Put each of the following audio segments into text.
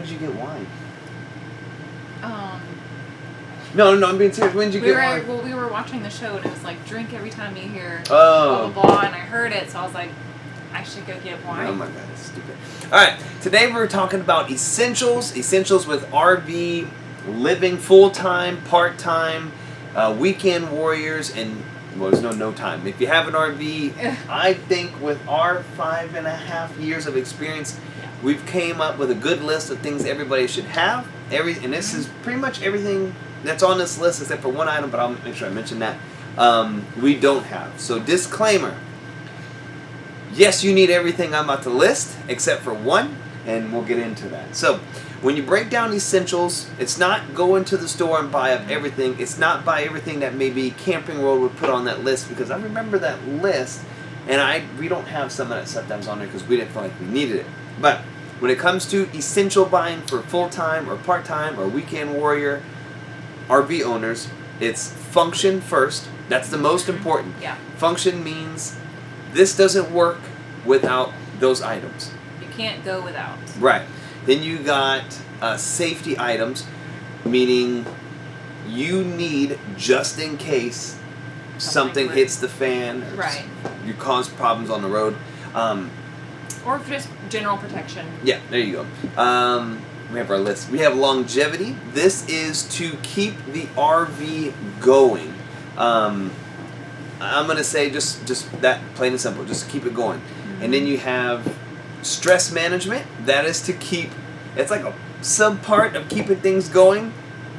did you get wine? Um. No, I'm being serious. When did you get wine? Well, we were watching the show, and it was like, drink every time you hear Oh. blah, blah, blah, and I heard it, so I was like, I should go get wine. Oh my god, that's stupid. Alright, today we're talking about essentials. Essentials with RV living full-time, part-time, weekend warriors, and, well, there's no time. If you have an RV, I think with our 5.5 years of experience, we've came up with a good list of things everybody should have. And this is pretty much everything that's on this list except for one item, but I'll make sure I mention that. We don't have. So disclaimer. Yes, you need everything I'm about to list except for one, and we'll get into that. So when you break down essentials, it's not go into the store and buy up everything. It's not buy everything that maybe Camping World would put on that list, because I remember that list, and we don't have some of that stuff that was on there because we didn't feel like we needed it. But when it comes to essential buying for full-time or part-time or weekend warrior RV owners, it's function first. That's the most important. Yeah. Function means this doesn't work without those items. You can't go without. Right. Then you got safety items, meaning you need just in case something hits the fan. Right. You cause problems on the road. Or just general protection. Yeah, there you go. We have our list. We have longevity. This is to keep the RV going. I'm gonna say just that, plain and simple. Just keep it going. Mm-hmm. And then you have stress management. That is to keep. It's like a sub part of keeping things going.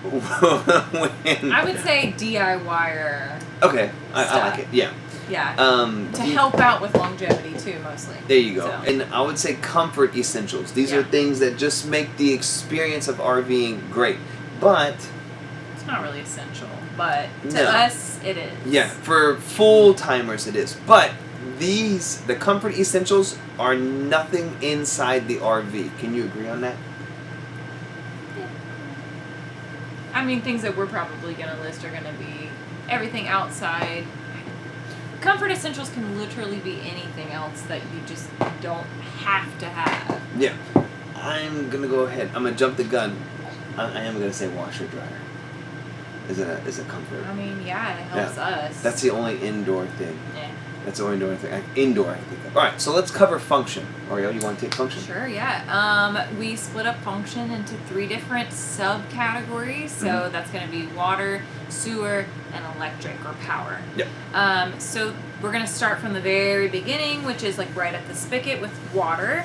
I would say DIYer. Okay, I like it. Yeah. Yeah. To help out with longevity too, mostly. There you go. So. And I would say comfort essentials. These are things that just make the experience of RVing great. But it's not really essential, but to us it is. Yeah, for full timers it is. But the comfort essentials are nothing inside the RV. Can you agree on that? Yeah. I mean, things that we're probably going to list are going to be everything outside. Comfort essentials can literally be anything else that you just don't have to have. Yeah. I'm going to go ahead. I'm going to jump the gun. I am going to say washer dryer. Is it comfort? I mean, yeah, it helps us. That's the only indoor thing. Yeah. That's the only indoor thing. Indoor, I think. All right, so let's cover function. Oriel, you want to take function? Sure, yeah. We split up function into 3 different subcategories. So that's going to be water, sewer, and electric or power. Yep. So we're going to start from the very beginning, which is like right at the spigot with water.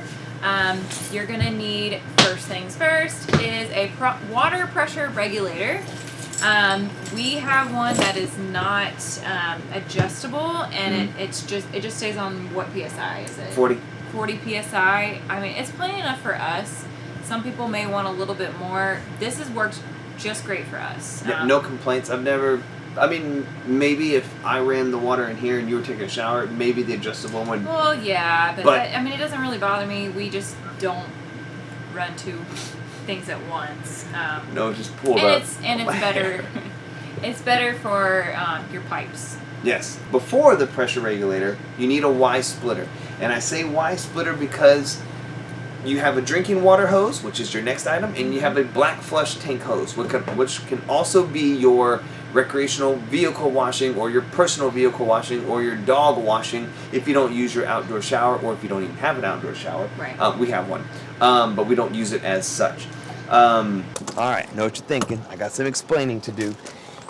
You're going to need, first things first, is a water pressure regulator. We have one that is not adjustable, and it just stays on what PSI is it? 40 PSI. I mean, it's plenty enough for us. Some people may want a little bit more. This has worked just great for us. Yeah, no complaints. Maybe if I ran the water in here and you were taking a shower, maybe the adjustable one. Well, yeah, but it doesn't really bother me. We just don't run 2 things at once. No, just pull and up. It's better. It's better for your pipes. Yes. Before the pressure regulator, you need a Y splitter. And I say Y splitter because you have a drinking water hose, which is your next item, and you have a black flush tank hose, which can also be your recreational vehicle washing or your personal vehicle washing or your dog washing if you don't use your outdoor shower, or if you don't even have an outdoor shower. Right. We have one, but we don't use it as such. All right, know what you're thinking. I got some explaining to do.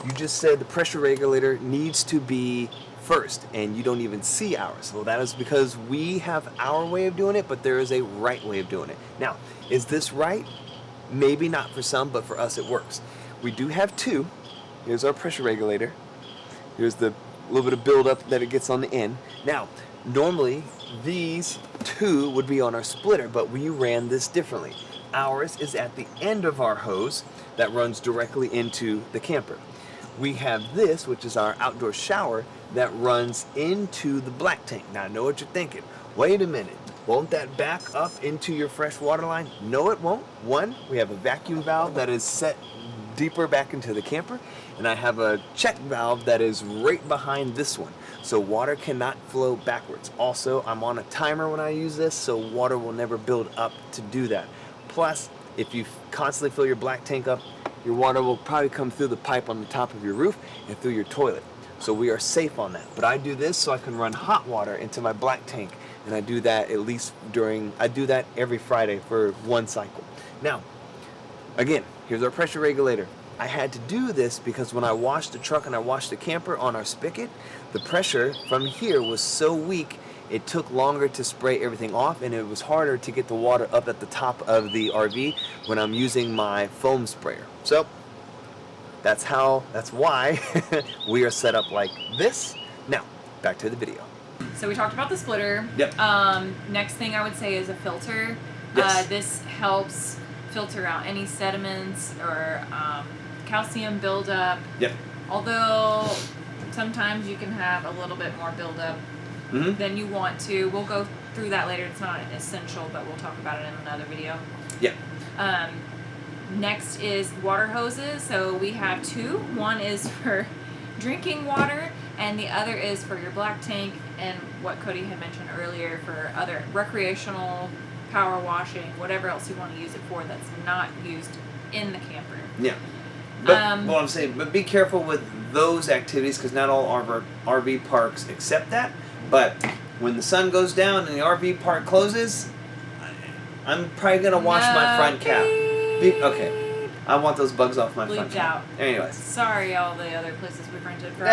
You just said the pressure regulator needs to be first, and you don't even see ours. Well, that is because we have our way of doing it, but there is a right way of doing it. Now, is this right? Maybe not for some, but for us it works. We do have 2. Here's our pressure regulator. Here's the little bit of buildup that it gets on the end. Now, normally these 2 would be on our splitter, but we ran this differently. Ours is at the end of our hose that runs directly into the camper. We have this, which is our outdoor shower, that runs into the black tank. Now, I know what you're thinking. Wait a minute. Won't that back up into your fresh water line? No, it won't. One, we have a vacuum valve that is set deeper back into the camper, and I have a check valve that is right behind this one, so water cannot flow backwards. Also, I'm on a timer when I use this, so water will never build up to do that. Plus, if you constantly fill your black tank up, your water will probably come through the pipe on the top of your roof and through your toilet. So we are safe on that. But I do this so I can run hot water into my black tank, and I do that at least I do that every Friday for 1 cycle. Now, again, here's our pressure regulator. I had to do this because when I washed the truck and I washed the camper on our spigot, the pressure from here was so weak, it took longer to spray everything off, and it was harder to get the water up at the top of the RV when I'm using my foam sprayer. So that's why we are set up like this. Now, back to the video. So we talked about the splitter. Yep. Next thing I would say is a filter. Yes. This helps filter out any sediments or calcium buildup. Yep. Although sometimes you can have a little bit more buildup than you want to. We'll go through that later. It's not essential, but we'll talk about it in another video. Yep. Next is water hoses. So we have 2. One is for drinking water, and the other is for your black tank and what Cody had mentioned earlier for other recreational power washing, whatever else you want to use it for that's not used in the camper. Yeah. But well, I'm saying, but be careful with those activities because not all RV parks accept that. But when the sun goes down and the RV park closes, I'm probably gonna wash my front cap. Okay, I want those bugs off my front cap. Anyways, sorry, all the other places we've rented from.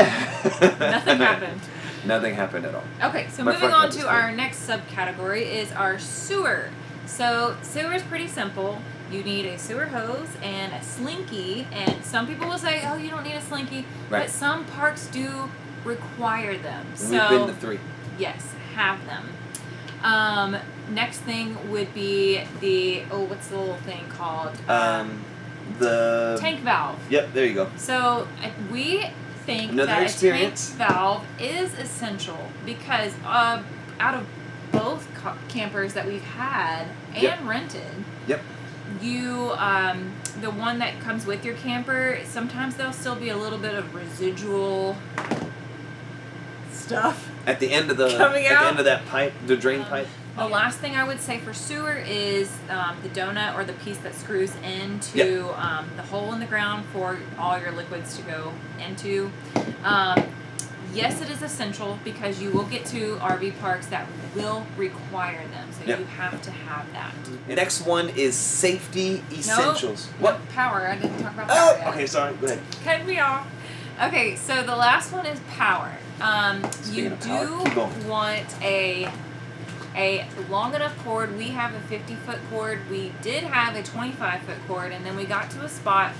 Nothing happened. Nothing happened at all. Okay, so moving on to our next subcategory is our sewer. So sewer is pretty simple. You need a sewer hose and a slinky, and some people will say, oh, you don't need a slinky, but some parks do require them. And so we've been to 3. Yes, have them. Next thing would be what's the little thing called? The tank valve. Yep, there you go. So we think that a tank valve is essential because out of both campers that we've had and rented, you the one that comes with your camper, sometimes there'll still be a little bit of residual stuff at the end of the end of that pipe, the drain pipe. The last thing I would say for sewer is the donut or the piece that screws into the hole in the ground for all your liquids to go into. Yes, it is essential because you will get to RV parks that will require them, so you have to have that. The next one is safety essentials. Nope. What? Power. I didn't talk about power yet. Okay, sorry. Go ahead. Cut me off. Okay, so the last one is power. You do want a long enough cord. We have a 50-foot cord. We did have a 25-foot cord, and then we got to a spot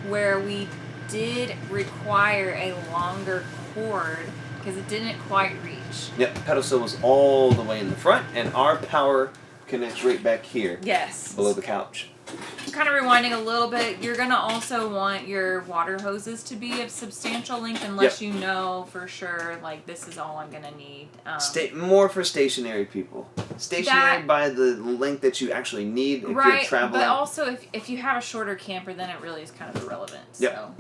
where we did require a longer cord because it didn't quite reach. Yep, pedestal was all the way in the front, and our power connects right back here. Yes. Below the couch. Kind of rewinding a little bit, you're going to also want your water hoses to be of substantial length unless you know for sure, like, this is all I'm going to need. More for stationary people. Stationary by the length that you actually need if you're traveling. But also if you have a shorter camper, then it really is kind of irrelevant. So,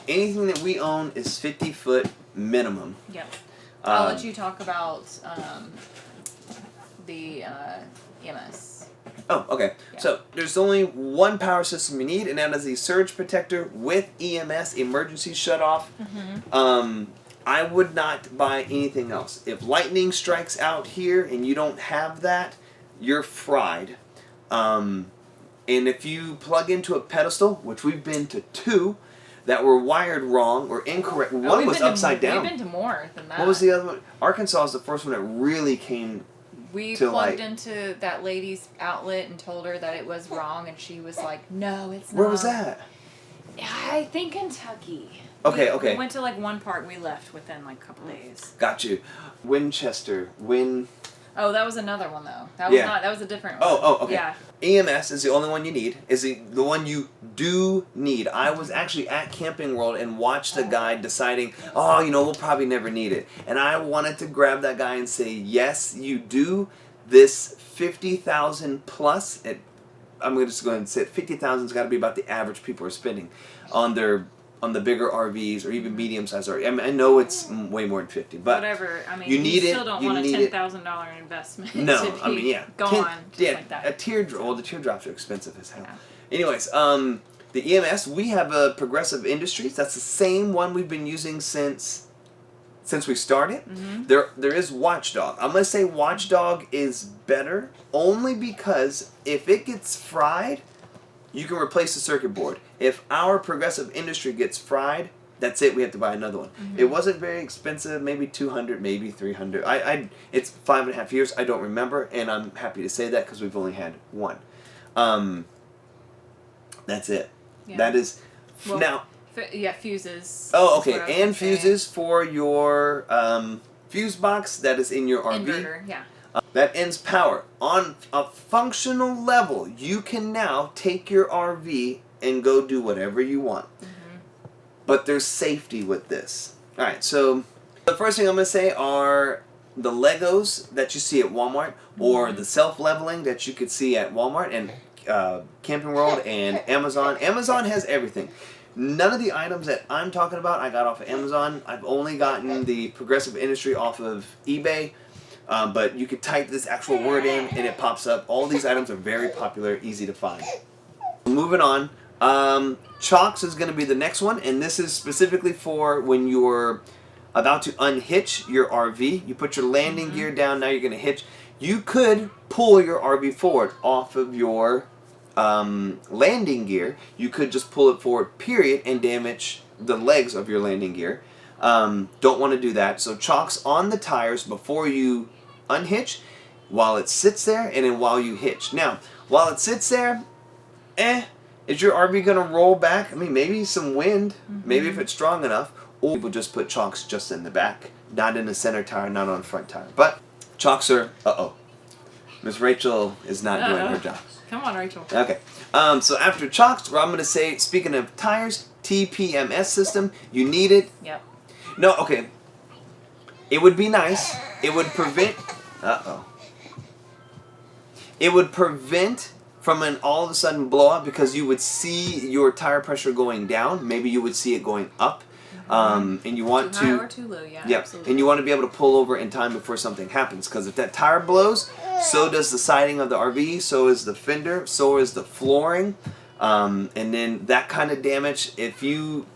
anything that we own is 50-foot minimum. Yep. I'll let you talk about the EMS. Oh, okay. Yeah. So there's only one power system you need, and that is a surge protector with EMS, emergency shutoff. I would not buy anything else. If lightning strikes out here and you don't have that, you're fried. And if you plug into a pedestal, which we've been to 2, that were wired wrong or incorrect. One was upside down. We've been to more than that. What was the other one? Arkansas is the first one that really came. We plugged into that lady's outlet and told her that it was wrong, and she was like, "No, it's not." Where was that? I think Kentucky. Okay. We went to like one park. We left within like a couple days. Got you. Winchester. Oh, that was another one though. That was not. That was a different one. Oh, okay. Yeah. EMS is the only one you need. Is the one you do need. I was actually at Camping World and watched the guy deciding, we'll probably never need it. And I wanted to grab that guy and say, yes, you do. This 50,000 plus. I'm going to just go ahead and say 50,000's got to be about the average people are spending on their on the bigger RVs or even medium-sized RVs. I mean, I know it's way more than 50, but whatever. I mean, you need still don't want a it. $10,000 investment. No, to be I mean, yeah, gone just like that. A teardrop. Well, the teardrops are expensive as hell. Yeah. Anyways, the EMS, we have a Progressive Industries. That's the same one we've been using since we started. Mm-hmm. There is Watchdog. I'm gonna say Watchdog is better only because if it gets fried, you can replace the circuit board. If our Progressive Industry gets fried, that's it. We have to buy another one. Mm-hmm. It wasn't very expensive, maybe $200, maybe $300. It's 5.5 years. I don't remember, and I'm happy to say that because we've only had one. That's it. Yeah. That is Well, now. Fuses. Oh, is what I okay, was and gonna say. fuses for your fuse box that is in your RV. Inverter, yeah. That ends power. On a functional level, you can now take your RV and go do whatever you want. Mm-hmm. But there's safety with this. Alright, so the first thing I'm going to say are the Legos that you see at Walmart or the self-leveling that you could see at Walmart and Camping World and Amazon. Amazon has everything. None of the items that I'm talking about I got off of Amazon. I've only gotten the Progressive Industry off of eBay. But you could type this actual word in and it pops up. All these items are very popular, easy to find. Moving on. Chocks is going to be the next one, and this is specifically for when you're about to unhitch your RV. You put your landing gear down, now you're going to hitch. You could pull your RV forward off of your landing gear. You could just pull it forward, period, and damage the legs of your landing gear. Don't want to do that. So chocks on the tires before you unhitch, while it sits there, and then while you hitch. Now, while it sits there, is your RV going to roll back? I mean, maybe some wind, maybe if it's strong enough, or people just put chocks just in the back, not in the center tire, not on the front tire. But chocks are, Miss Rachel is not doing her job. Come on, Rachel. Okay. So after chocks, I'm going to say, speaking of tires, TPMS system, you need it. Yep. No, okay. It would be nice. It would prevent... It would prevent from an all of a sudden blow up because you would see your tire pressure going down. Maybe you would see it going up. And you want too high or too low, yeah. Absolutely. And you want to be able to pull over in time before something happens. Because if that tire blows, so does the siding of the RV, so is the fender, so is the flooring. And then that kind of damage, if you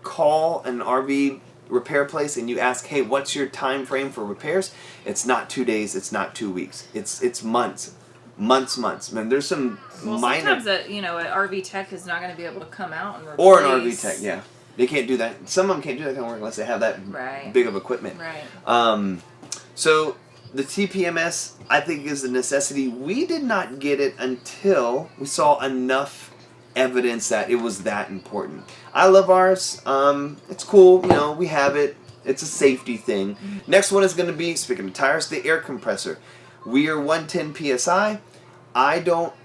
call an RV repair place and you ask, hey, what's your time frame for repairs? It's not 2 days, it's not 2 weeks. It's months. Months. I mean, there's some minor... sometimes an RV tech is not going to be able to come out and replace... Or an RV tech, yeah. They can't do that. Some of them can't do that kind of work unless they have that big of equipment. Right. So the TPMS, I think, is a necessity. We did not get it until we saw enough evidence that it was that important. I love ours. It's cool. We have it. It's a safety thing. Next one is going to be, speaking of tires, the air compressor. We are 110 PSI.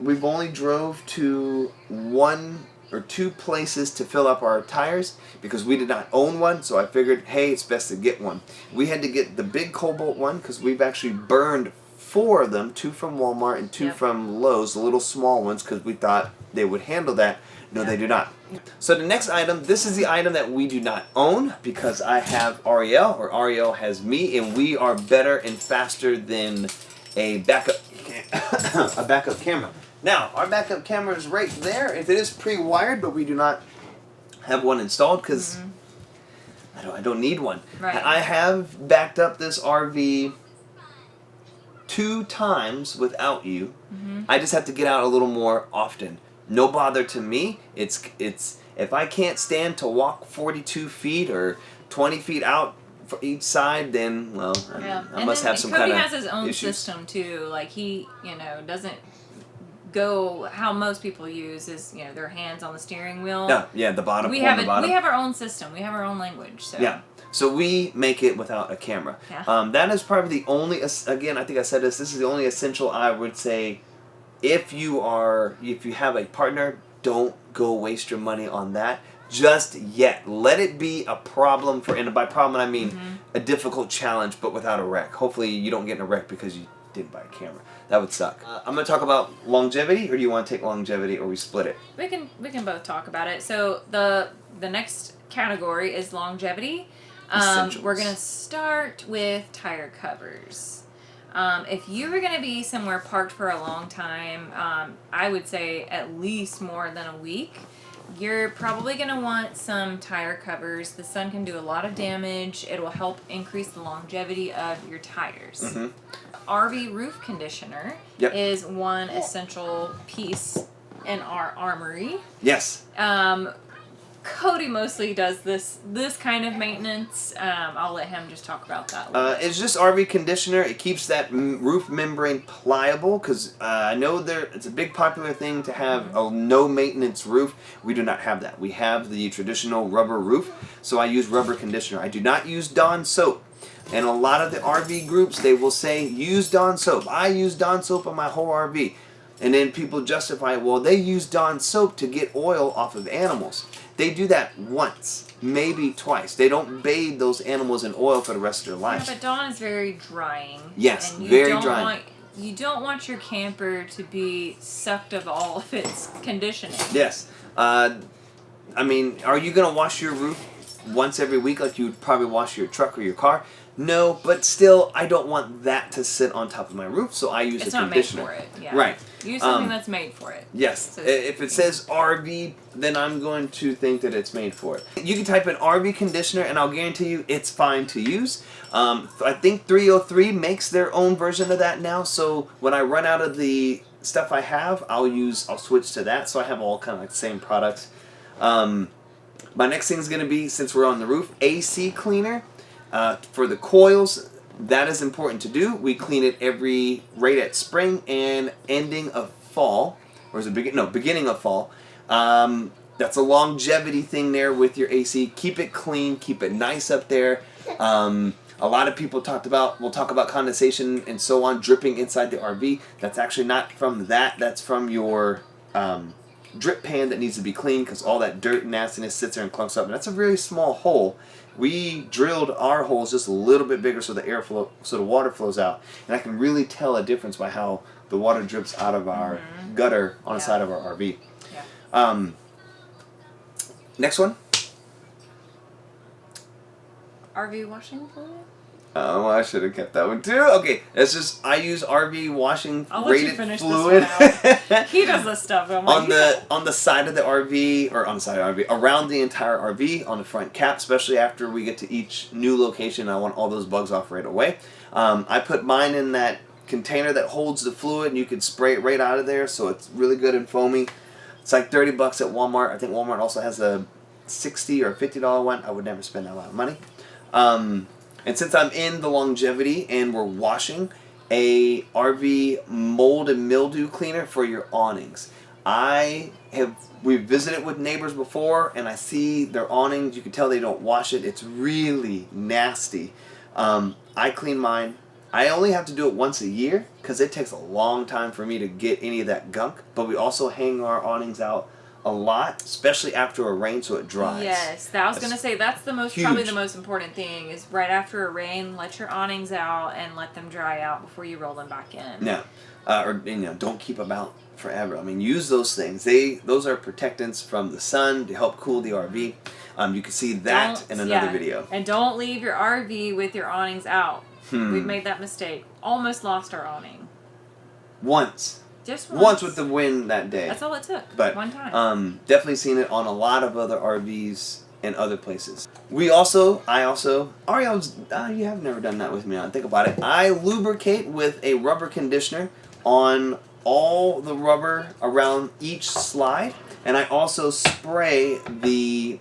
We've only drove to 1 or 2 places to fill up our tires because we did not own one, so I figured, hey, it's best to get one. We had to get the big Cobalt one because we've actually burned 4 of them, 2 from Walmart and 2 from Lowe's, the little small ones, because we thought they would handle that. No, they do not. So the next item, this is the item that we do not own because I have Ariel, or Ariel has me, and we are better and faster than a backup camera. Now, our backup camera is right there. If it is pre-wired, but we do not have one installed because I don't need one. Right. I have backed up this RV 2 times without you. I just have to get out a little more often. No bother to me. It's if I can't stand to walk 42 feet or 20 feet out for each side, then I must have some kind of Cody has his own issues. system too. Like he, doesn't go how most people use is their hands on the steering wheel. Yeah, the bottom. We have our own system. We have our own language. So yeah. So we make it without a camera. Yeah. That is probably the only. Again, I think I said this. This is the only essential I would say. If you have a partner, don't go waste your money on that just yet. Let it be a problem and by problem I mean a difficult challenge, but without a wreck. Hopefully you don't get in a wreck because you didn't buy a camera. That would suck. I'm going to talk about longevity, or do you want to take longevity, or we split it? we can both talk about it. So the next category is longevity. Essentials. We're going to start with tire covers. If you were going to be somewhere parked for a long time, I would say at least more than a week, you're probably going to want some tire covers. The sun can do a lot of damage. It will help increase the longevity of your tires. RV roof conditioner is one essential piece in our armory. Yes. Cody mostly does this kind of maintenance. I'll let him just talk about that a little bit. It's just RV conditioner. It keeps that roof membrane pliable because I know it's a big popular thing to have a no maintenance roof. We do not have that. We have the traditional rubber roof, so I use rubber conditioner. I do not use Dawn soap. And a lot of the RV groups, they will say, use Dawn soap. I use Dawn soap on my whole RV. And then people justify, well, they use Dawn soap to get oil off of animals. They do that once, maybe twice. They don't bathe those animals in oil for the rest of their life. Yeah, but Dawn is very drying. Yes, and very drying. You don't want your camper to be sucked of all of its conditioning. Yes. I mean, are you going to wash your roof once every week like you would probably wash your truck or your car? No, but still, I don't want that to sit on top of my roof, so I use a conditioner. It's not made for it. Yeah. Right. Use something that's made for it. Yes. So if it says RV, then I'm going to think that it's made for it. You can type in RV conditioner, and I'll guarantee you it's fine to use. I think 303 makes their own version of that now, so when I run out of the stuff I have, I'll switch to that, so I have all kind of like the same products. My next thing is going to be, since we're on the roof, AC cleaner. For the coils, that is important to do. We clean it right at spring and ending of fall, or is it beginning of fall. That's a longevity thing there with your AC. Keep it clean, keep it nice up there. A lot of people we'll talk about condensation and so on dripping inside the RV. That's actually not from that. That's from your drip pan that needs to be cleaned because all that dirt and nastiness sits there and clumps up. And that's a very small hole. We drilled our holes just a little bit bigger so the water flows out, and I can really tell a difference by how the water drips out of our gutter on the side of our RV. Yeah. Next one. RV washing fluid? Oh, I should have kept that one too. Okay, I use RV washing rated fluid. He does this stuff. On the side of the RV, or on the side of the RV, around the entire RV, on the front cap, especially after we get to each new location. I want all those bugs off right away. I put mine in that container that holds the fluid, and you can spray it right out of there, so it's really good and foamy. It's like $30 at Walmart. I think Walmart also has a $60 or $50 one. I would never spend that amount of money. And since I'm in the longevity and we're washing, a RV mold and mildew cleaner for your awnings. We've visited with neighbors before, and I see their awnings. You can tell they don't wash it. It's really nasty. I clean mine. I only have to do it once a year because it takes a long time for me to get any of that gunk. But we also hang our awnings out a lot, especially after a rain, so it dries. Yes, I was going to say that's probably the most important thing is right after a rain, let your awnings out and let them dry out before you roll them back in. Yeah, don't keep them out forever. I mean, use those things. Those are protectants from the sun to help cool the RV. You can see that in another video. And don't leave your RV with your awnings out. We've made that mistake. Almost lost our awning. Once. Just once with the wind that day. That's all it took. But one time. Definitely seen it on a lot of other RVs and other places. Ari, you have never done that with me. Think about it. I lubricate with a rubber conditioner on all the rubber around each slide, and I also spray the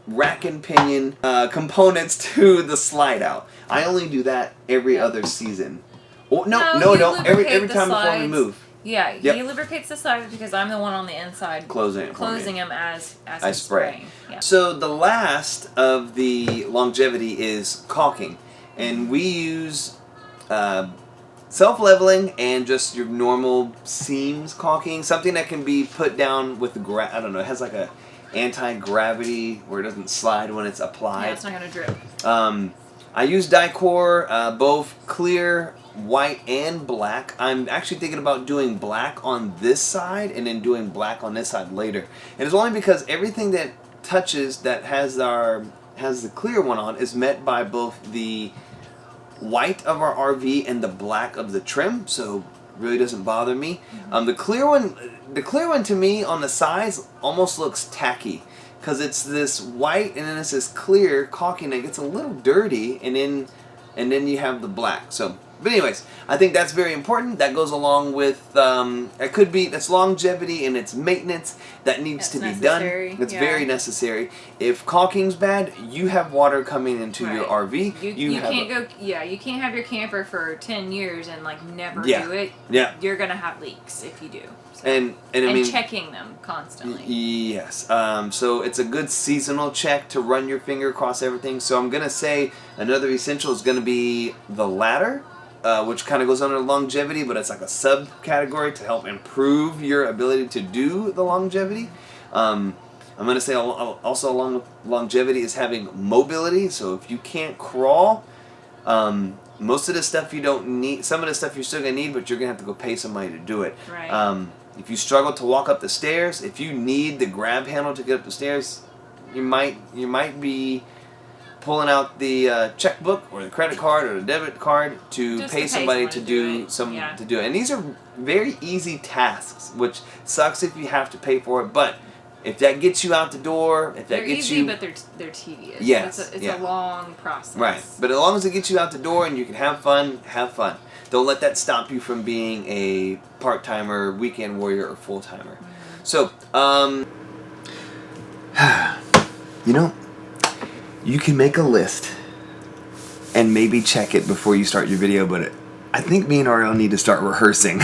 rack and pinion components to the slide out. I only do that every other season. Oh, no, don't. Every time before we move. Yeah, he lubricates the slides because I'm the one on the inside closing them as I spray. Yeah. So the last of the longevity is caulking, and we use self-leveling and just your normal seams caulking, something that can be put down with it has like a anti-gravity where it doesn't slide when it's applied. Yeah, it's not gonna drip. I use Dicor, both clear, white, and black. I'm actually thinking about doing black on this side and then doing black on this side later. And it's only because everything that touches that has the clear one on is met by both the white of our RV and the black of the trim, so really doesn't bother me. The clear one to me on the sides almost looks tacky, because it's this white and then it's this clear caulking that gets a little dirty, and then you have the black. So, but anyways, I think that's very important. That goes along with that's longevity and it's maintenance that needs to be done. It's very necessary. If caulking's bad, you have water coming into your RV. You can't have your camper for 10 years and like never do it. Yeah. You're gonna have leaks if you do. So. And I mean, checking them constantly. Yes. So it's a good seasonal check to run your finger across everything. So I'm gonna say another essential is gonna be the ladder, which kind of goes under longevity, but it's like a subcategory to help improve your ability to do the longevity. I'm gonna say also along with longevity is having mobility. So if you can't crawl, most of the stuff you don't need. Some of the stuff you're still gonna need, but you're gonna have to go pay somebody to do it. Right. If you struggle to walk up the stairs, if you need the grab handle to get up the stairs, you might be pulling out the checkbook or the credit card or the debit card to pay somebody to do it. And these are very easy tasks, which sucks if you have to pay for it, but if that gets you out the door, if that they're gets easy, you, but they're tedious. Yes, it's a long process. Right, but as long as it gets you out the door and you can have fun, have fun. Don't let that stop you from being a part-timer, weekend warrior, or full-timer. So, you can make a list and maybe check it before you start your video, but I think me and Ariel need to start rehearsing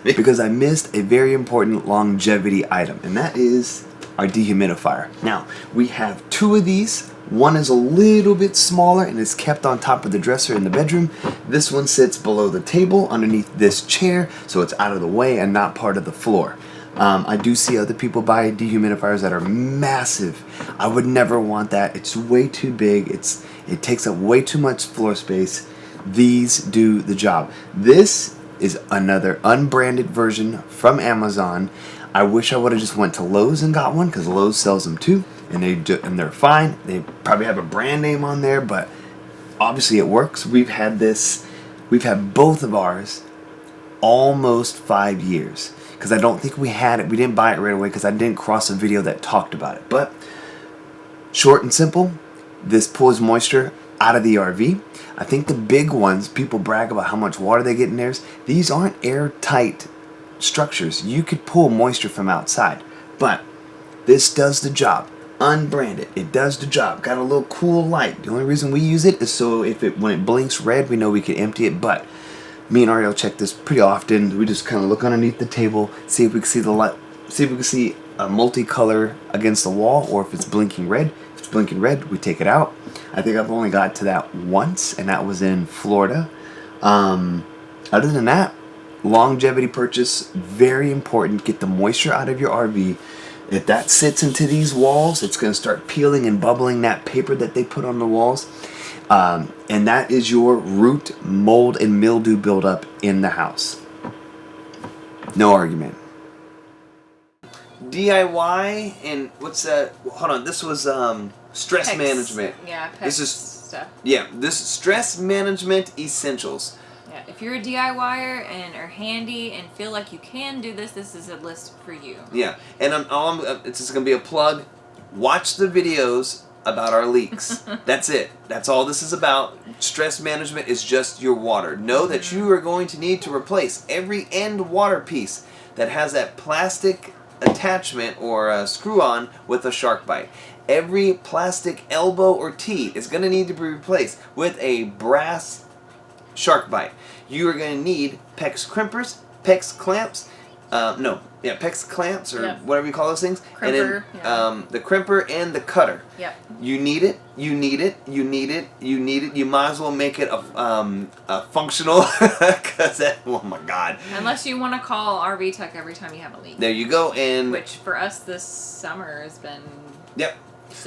because I missed a very important longevity item, and that is our dehumidifier. Now, we have two of these. One is a little bit smaller and is kept on top of the dresser in the bedroom. This one sits below the table underneath this chair, so it's out of the way and not part of the floor. I do see other people buy dehumidifiers that are massive. I would never want that. It's way too big. It takes up way too much floor space. These do the job. This is another unbranded version from Amazon. I wish I would have just went to Lowe's and got one, because Lowe's sells them too, and they're fine. They probably have a brand name on there, but obviously it works. We've had both of ours almost 5 years, because I don't think we had it. We didn't buy it right away because I didn't cross a video that talked about it. But short and simple, this pulls moisture out of the RV. I think the big ones, people brag about how much water they get in theirs. These aren't airtight structures. You could pull moisture from outside, but this does the job. Unbranded, it does the job. Got a little cool light. The only reason we use it is so when it blinks red, we know we can empty it. But me and Ariel check this pretty often. We just kind of look underneath the table, see if we can see the light, see if we can see a multicolor against the wall, or if it's blinking red. If it's blinking red, we take it out. I think I've only got to that once, and that was in Florida. Other than that, longevity purchase, very important. Get the moisture out of your RV. If that sits into these walls, it's going to start peeling and bubbling that paper that they put on the walls. And that is your root, mold, and mildew buildup in the house. No argument. DIY and what's that? Hold on, this was stress management. Yeah, this is stuff. Yeah, this is stress management essentials. Yeah, if you're a DIYer and are handy and feel like you can do this, this is a list for you. Yeah, and it's just gonna be a plug. Watch the videos about our leaks. That's it. That's all this is about. Stress management is just your water. Know that you are going to need to replace every end water piece that has that plastic attachment or a screw on with a shark bite. Every plastic elbow or teat is going to need to be replaced with a brass shark bite. You are going to need PEX crimpers, PEX clamps, PEX clamps or whatever you call those things. Crimper, and then the crimper and the cutter. Yep. You need it. You need it. You need it. You need it. You might as well make it a functional, because oh my God. Unless you want to call RV Tech every time you have a leak. There you go. And which for us this summer has been. Yep.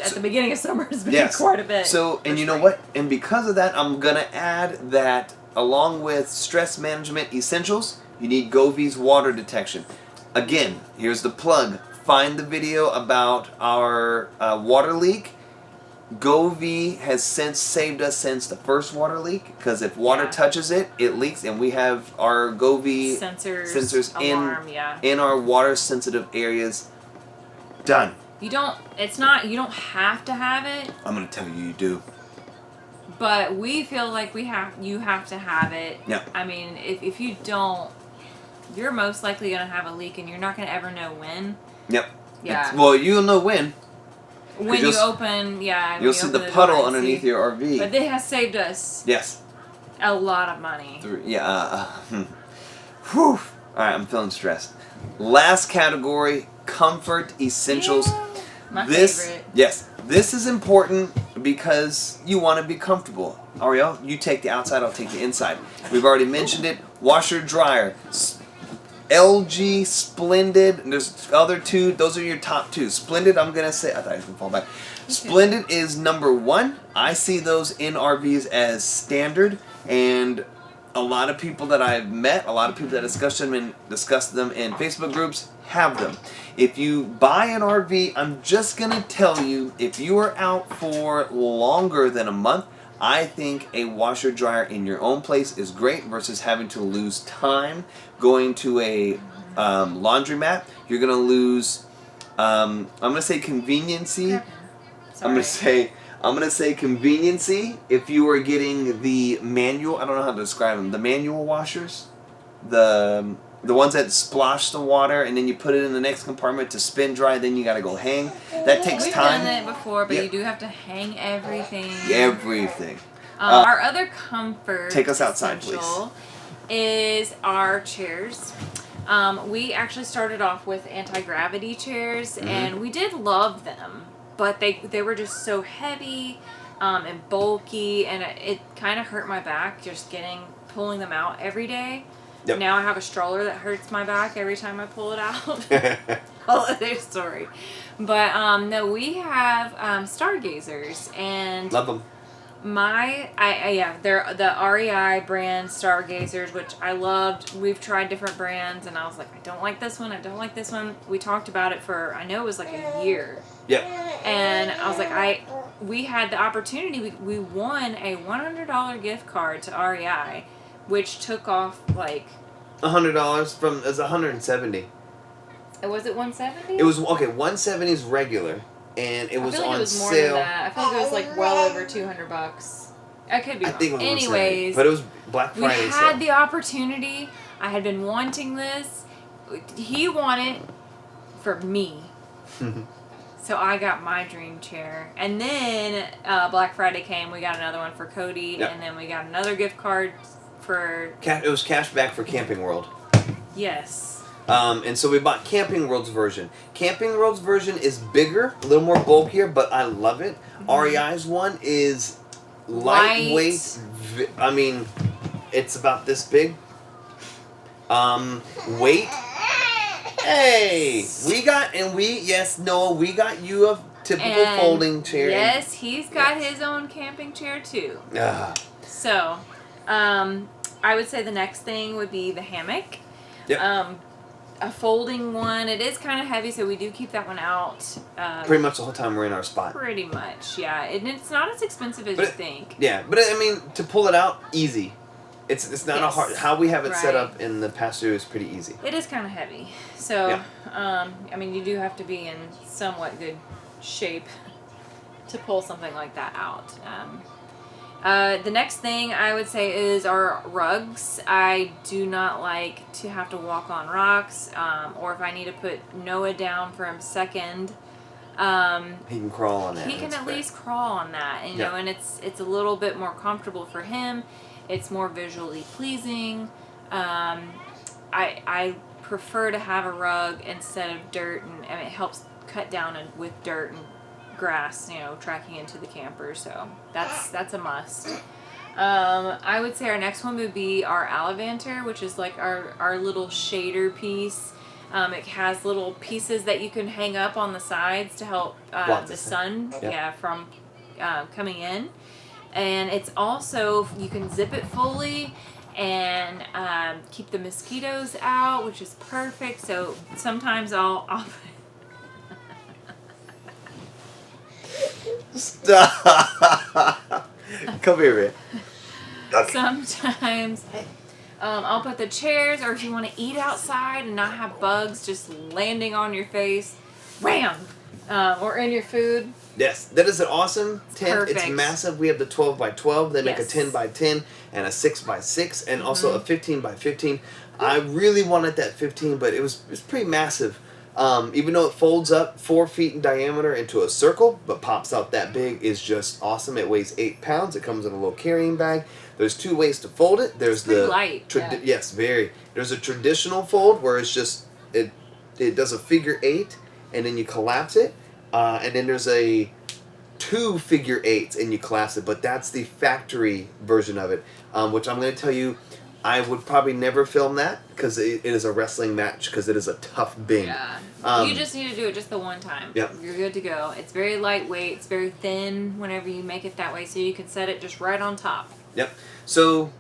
At the beginning of summer has been quite a bit. So, and you know what? And because of that, I'm gonna add that along with stress management essentials, you need Govies water detection. Again, here's the plug find the video about our water leak. Govee has since saved us since the first water leak, because if water touches it, it leaks, and we have our Govee sensors alarm, in our water sensitive areas. Done. You don't have to have it. I'm gonna tell you do. But we feel like you have to have it. Yeah. I mean, if you don't, you're most likely gonna have a leak, and you're not gonna ever know when. Yep. Yeah. Well, you'll know when. When you open, you'll see the puddle underneath your RV. But it has saved us. Yes. A lot of money. Whew. All right, I'm feeling stressed. Last category: comfort essentials. Yeah, my favorite. Yes, this is important because you want to be comfortable. Ariel, you take the outside, I'll take the inside. We've already mentioned it. Washer, dryer. LG, Splendid, and there's other two. Those are your top two. Splendid, I'm going to say, I thought I was going to fall back. Splendid is number one. I see those in RVs as standard, and a lot of people that I've met, a lot of people that discuss them in Facebook groups have them. If you buy an RV, I'm just going to tell you, if you are out for longer than a month, I think a washer dryer in your own place is great versus having to lose time going to a laundromat. You're gonna lose. I'm gonna say conveniency. I'm gonna say conveniency. If you are getting the manual, I don't know how to describe them. The manual washers, the ones that splosh the water and then you put it in the next compartment to spin dry. Then you gotta go hang. That takes time. We've done it before, but you do have to hang everything. Everything. Our other comfort take us outside, please. Is our chairs. We actually started off with anti-gravity chairs, and we did love them, but they were just so heavy and bulky, and it kind of hurt my back just pulling them out every day. Yep. Now I have a stroller that hurts my back every time I pull it out. Whole other story. But no, we have stargazers, and love them. They're the REI brand stargazers, which I loved. We've tried different brands, and I was like, I don't like this one. I don't like this one. We talked about it for, I know it was like a year. Yep. And I was like, we had the opportunity. We won a $100 gift card to REI, which took off like $100 from it was $170. Was it $170? It was okay. $170 is regular. And it was on more sale. Than that. I feel like it was like well over $200. I could be wrong. Think it was Anyways, but it was Black Friday. We had the opportunity. I had been wanting this. He wanted for me. So I got my dream chair. And then Black Friday came. We got another one for Cody. Yep. And then we got another gift card for... It was cash back for Camping World. Yes. And so we bought Camping World's version. Camping World's version is bigger, a little more bulkier, but I love it. REI's one is lightweight. I mean, it's about this big. Weight. Hey, we got you a typical folding chair. Yes, he's got his own camping chair too. So, I would say the next thing would be the hammock. Yep. A folding one. It is kind of heavy, so we do keep that one out. Pretty much the whole time we're in our spot. Pretty much, yeah. And it's not as expensive as you think. Yeah, but I mean, to pull it out, easy. It's not a hard... How we have it set up in the pass-through is pretty easy. It is kind of heavy. So, I mean, you do have to be in somewhat good shape to pull something like that out. The next thing I would say is our rugs. I do not like to have to walk on rocks, or if I need to put Noah down for a second. He can crawl on that. He can at least crawl on that, you know, and it's a little bit more comfortable for him. It's more visually pleasing. I prefer to have a rug instead of dirt, and it helps cut down with dirt and grass, you know, tracking into the camper, so that's a must. I would say our next one would be our Alivanter, which is like our little shader piece. It has little pieces that you can hang up on the sides to help the sun from coming in, and it's also, you can zip it fully and keep the mosquitoes out, which is perfect. So sometimes I'll Stop. Come here, man. Okay. Sometimes I'll put the chairs, or if you want to eat outside and not have bugs just landing on your face, wham, or in your food. Yes, that is an awesome tent. Perfect. It's massive. We have the 12 by 12. They make a Yes. 10 by 10 and a 6 by 6 and also a 15 by 15. I really wanted that 15, but it's pretty massive. Even though it folds up 4 feet in diameter into a circle, but pops out that big, is just awesome. It weighs 8 pounds. It comes in a little carrying bag. There's 2 ways to fold it. There's Pretty light. Yes, very. There's a traditional fold where it's just it does a figure 8 and then you collapse it. And then there's a 2 figure 8s and you collapse it, but that's the factory version of it, which I'm going to tell you, I would probably never film that because it is a wrestling match because it is a tough bend. Yeah. You just need to do it just the one time. Yep. You're good to go. It's very lightweight. It's very thin whenever you make it that way, so you can set it just right on top. Yep. So,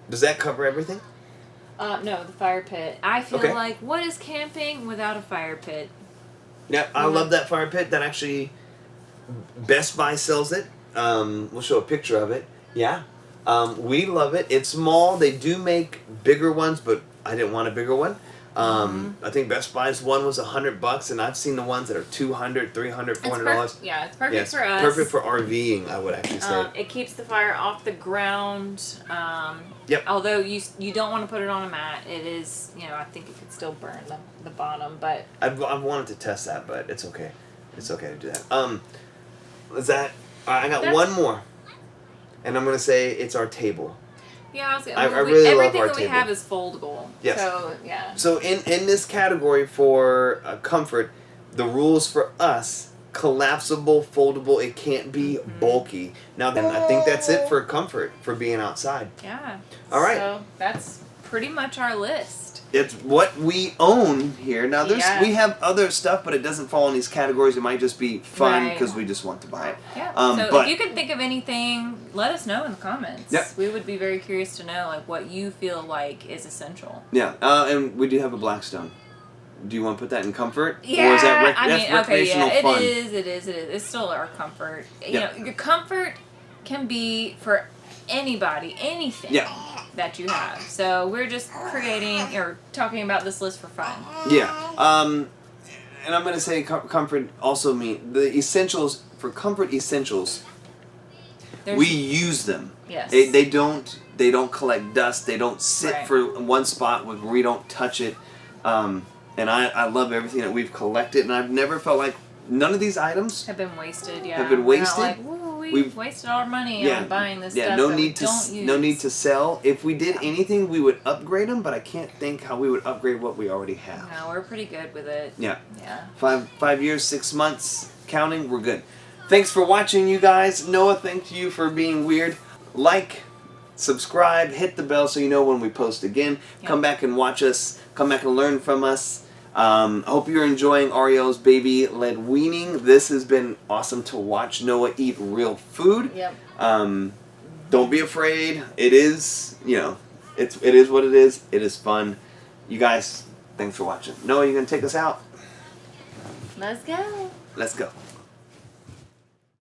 does that cover everything? No, the fire pit. I feel Okay. like, what is camping without a fire pit? Yeah, I love that fire pit. That actually, Best Buy sells it. We'll show a picture of it. Yeah. We love it. It's small. They do make bigger ones, but I didn't want a bigger one. I think Best Buy's one was $100, and I've seen the ones that are $200, $300, $400. Yeah, it's perfect Yes, for us. perfect for RVing, I would actually say. It keeps the fire off the ground. Yep. Although you don't want to put it on a mat. It is, I think it could still burn the bottom, but I've wanted to test that, but it's okay. It's okay to do that. Is that? I got one more, and I'm gonna say it's our table. yeah, I really love everything our that we table. have is foldable. Yes. So yeah. So in this category for comfort, the rules for us: collapsible, foldable. It can't be bulky. Now then, I think that's it for comfort for being outside. Yeah. All right. So that's pretty much our list. It's what we own here. Now we have other stuff, but it doesn't fall in these categories. It might just be fun because we just want to buy it. Yeah. So but if you can think of anything, let us know in the comments. Yep. We would be very curious to know what you feel like is essential. yeah, and we do have a Blackstone. Do you want to put that in comfort? Yeah, Or is that that's recreational fun? It is. It's still our comfort. Yep. Your comfort can be for anybody, anything that you have. So we're just creating or talking about this list for fun. Yeah. And I'm going to say comfort also mean the essentials for comfort essentials. We use them. Yes. They don't collect dust. They don't sit for one spot where we don't touch it. And I love everything that we've collected, and I've never felt like none of these items have been wasted. Yeah. Have been wasted. We're not like, we've wasted all our money on buying this stuff. No that need we to don't use. no need to sell. If we did anything, we would upgrade them, but I can't think how we would upgrade what we already have. No, we're pretty good with it. Yeah. Yeah. 5 years, 6 months, counting. We're good. Thanks for watching, you guys. Noah, thank you for being weird. Like, subscribe, hit the bell so you know when we post again. Yep. Come back and watch us. Come back and learn from us. I hope you're enjoying Ariel's baby-led weaning. This has been awesome to watch Noah eat real food. Yep. Don't be afraid. It is, it is what it is. It is fun. You guys, thanks for watching. Noah, you gonna take us out? Let's go. Let's go.